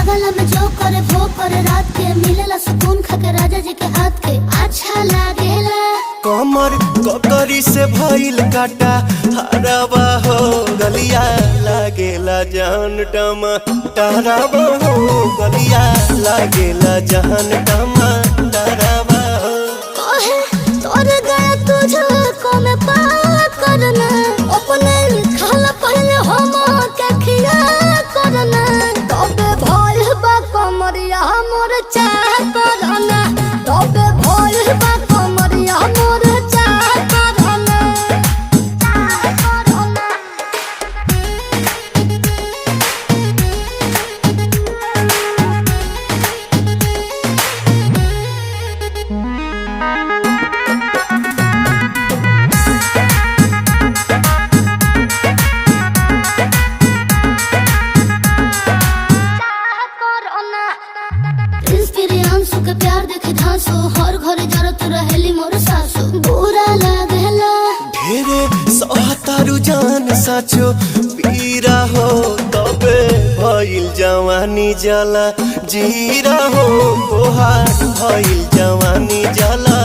बगल में जो करे वो करे रात के मिलेला सुकून खाके राजा जी के हाथ के अच्छा लागेला। कमर ककरी से भइल काटा हराबा हो गलिया लागेला जान टमाटराबा हो गलिया लागेला जान टमाटराबा हो। कहे तोर गया तुझको मैं पार करना अपने खाला पहले हम के खिया करना तबे भइल बा कमरिया मोर चाह करना तबे भइल बा कमरिया मोर चाह करना चाह करना। प्रियांशु के प्यार देखे धांसो हर घर जरत रहेली मोर सासु बुरा लागेला। ढेरे सहतारू जान साचो पीरा हो तबे भइल जवानी जला जीरा हो तोहार भइल जवानी जला